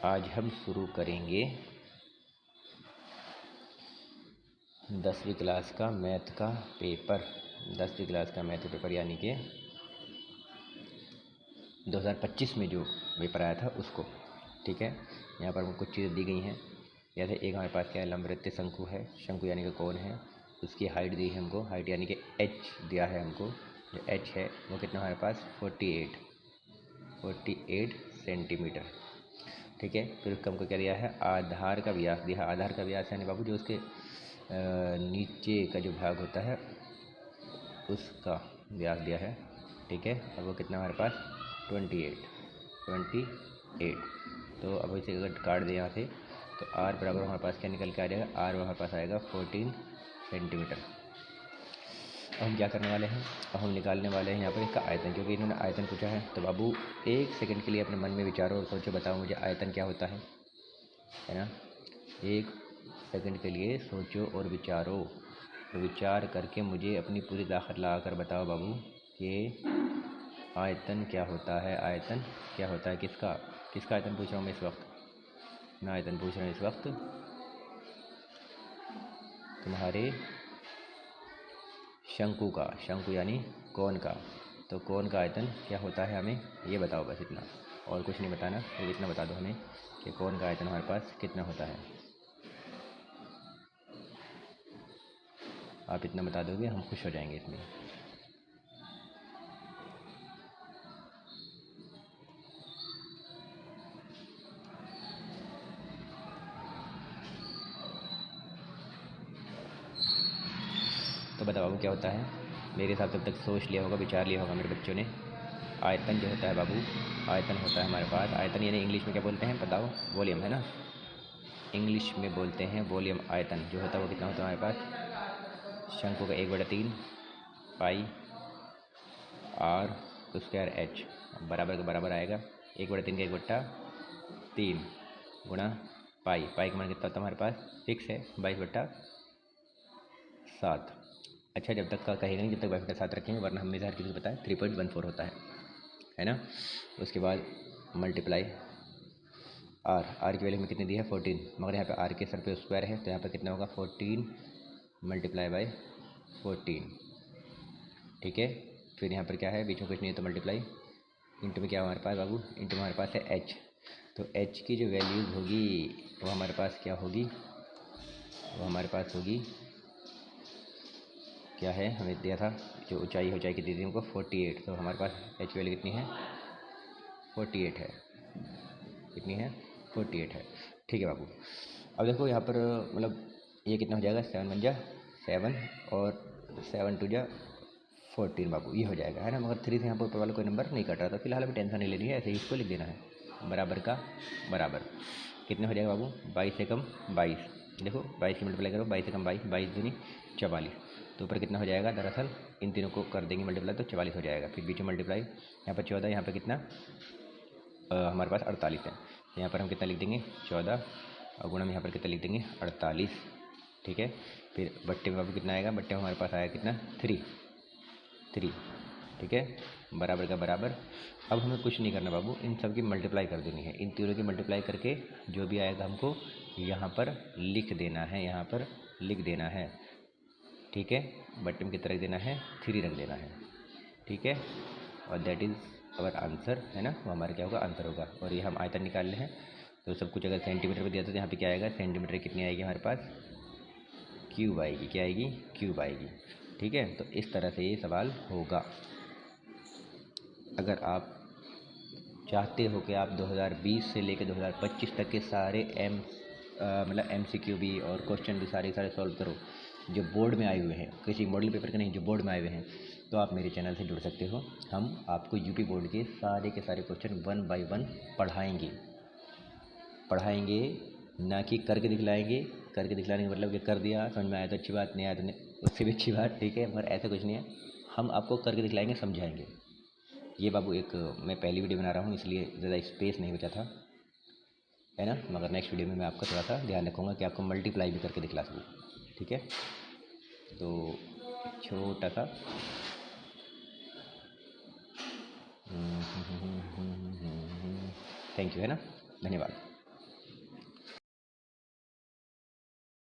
आज हम शुरू करेंगे 10वीं क्लास का मैथ का पेपर। 10वीं क्लास का मैथ पेपर यानी कि 2025 में जो पेपर आया था उसको। ठीक है, यहाँ पर हमको कुछ चीज़ें दी गई हैं। जैसे एक हमारे पास क्या है, लंबवृत्त शंकु है। शंकु यानी कि कौन है, उसकी हाइट दी है हमको। हाइट यानी कि h दिया है हमको। जो h है वो कितना हमारे पास 48 सेंटीमीटर। ठीक है, फिर उसका हमको क्या दिया है, आधार का व्यास दिया है। आधार का व्यास यानी बाबू जो उसके नीचे का जो भाग होता है उसका व्यास दिया है। ठीक है, अब वो कितना हमारे पास 28। तो अब इसे अगर काट दें यहाँ से तो r बराबर हमारे पास क्या निकल के आ जाएगा, r हमारे पास आएगा 14 सेंटीमीटर। अब हम क्या करने वाले हैं, अब हम निकालने वाले हैं यहाँ पर इसका आयतन, क्योंकि इन्होंने आयतन पूछा है। तो बाबू एक सेकंड के लिए अपने मन में विचारो और सोचो, बताओ मुझे आयतन क्या होता है ना। एक सेकंड के लिए सोचो और विचारो, तो विचार करके मुझे अपनी पूरी ताकत लगा कर बताओ बाबू कि आयतन क्या होता है। आयतन क्या होता है, किसका आयतन पूछ रहा हूँ मैं इस वक्त। मैं आयतन पूछ रहा हूँ इस वक्त तुम्हारे शंकु का। शंकु यानी कोण का। तो कोण का आयतन क्या होता है हमें ये बताओ, बस इतना, और कुछ नहीं बताना। तो इतना बता दो हमें कि कोण का आयतन हमारे पास कितना होता है। आप इतना बता दोगे हम खुश हो जाएंगे इसमें। तो बताओ बाबू क्या होता है। मेरे हिसाब से अब तक सोच लिया होगा, विचार लिया होगा मेरे बच्चों ने। आयतन जो होता है बाबू, आयतन होता है हमारे पास, आयतन यानी इंग्लिश में क्या बोलते हैं बताओ, वॉल्यूम है ना। इंग्लिश में बोलते हैं वॉल्यूम। आयतन जो होता है वो कितना होता है हमारे पास, शंकु का 1/3 पाई r स्क्वायर h बराबर के बराबर आएगा 1/3 का 1/3 गुणा पाई। पाई का मान कितना होता है हमारे पास, फिक्स है 22/7। अच्छा, जब तक का कहेगा नहीं, जब तक 22/7 रखेंगे, वरना हमें हर किसी को पता है 3.14 होता है ना। उसके बाद मल्टीप्लाई r की वैल्यू में कितनी दी है 14, मगर यहाँ पे r के सर पे स्क्वायर है तो यहाँ पे कितना होगा 14 मल्टीप्लाई बाई 14। ठीक है, फिर यहाँ पर क्या है, बीच में कुछ नहीं है तो मल्टीप्लाई इंटू में क्या हमारे पास बाबू, इंटू में हमारे पास है h। तो h की जो वैल्यूज़ होगी वो हमारे पास क्या होगी, वो हमारे पास होगी क्या है, हमें दिया था जो ऊंचाई की दी थी हमको 48। तो हमारे पास h वैल्यू कितनी है 48 है। कितनी है 48 है। ठीक है बाबू। अब देखो यहाँ पर मतलब ये कितना हो जाएगा, 7 बन जा 7 और 7 2 जा 14 बाबू, ये हो जाएगा है ना। मगर 3 से यहाँ पर ऊपर वाला कोई नंबर नहीं कट रहा, तो फिलहाल अभी टेंशन नहीं लेनी है, ऐसे ही इसको लिख देना है बराबर का बराबर। कितने हो जाएगा बाबू, 22 से कम 22। देखो 22 की मल्टीप्लाई करो, 22 से कम 22, 22 दूनी 44। तो ऊपर कितना हो जाएगा, दरअसल इन तीनों को कर देंगे मल्टीप्लाई तो 44 हो जाएगा। फिर बीच में मल्टीप्लाई, यहाँ पर 14, यहाँ पर कितना हमारे पास 48 है। यहाँ पर हम कितना लिख देंगे 14 और गुणा में यहाँ पर कितना लिख देंगे 48। ठीक है, फिर बट्टे में बाबू कितना आएगा, बट्टे में हमारे पास आएगा कितना 3। ठीक है, बराबर का बराबर। अब हमें कुछ नहीं करना बाबू, इन सब की मल्टीप्लाई कर देनी है। इन तीनों की मल्टीप्लाई करके जो भी आएगा हमको यहाँ पर लिख देना है, यहाँ पर लिख देना है। ठीक है, बट्टे में कितना रख देना है 3 रख देना है। ठीक है, और दैट इज़ अवर आंसर है ना, वो हमारा क्या होगा आंसर होगा। और ये हम आयतन निकाल रहे हैं तो सब कुछ अगर सेंटीमीटर में दिया तो यहाँ पे क्या आएगा, सेंटीमीटर कितनी आएगी हमारे पास, क्यूब आएगी। क्या आएगी, क्यूब आएगी। ठीक है, तो इस तरह से ये सवाल होगा। अगर आप चाहते हो कि आप 2020 से लेकर 2025 तक के सारे मतलब MCQ भी और क्वेश्चन भी सारे सॉल्व करो जो बोर्ड में आए हुए हैं, किसी मॉडल पेपर के नहीं, जो बोर्ड में आए हुए हैं, तो आप मेरे चैनल से जुड़ सकते हो। हम आपको यूपी बोर्ड के सारे क्वेश्चन 1 बाय 1 पढ़ाएंगे, ना कि करके दिखलाएंगे। करके दिखलाने का मतलब कि कर दिया समझ में आया तो अच्छी बात, नहीं आया तो उससे भी अच्छी बात। ठीक है, मगर ऐसा कुछ नहीं है, हम आपको करके दिखलाएंगे, समझाएंगे। ये बाबू एक मैं पहली वीडियो बना रहा हूँ इसलिए ज़्यादा स्पेस नहीं बचा था, है ना। मगर नेक्स्ट वीडियो में मैं आपका थोड़ा सा ध्यान रखूँगा कि आपको मल्टीप्लाई भी करके दिखला सकूँ। ठीक है, तो छोटा सा थैंक यू है ना, धन्यवाद।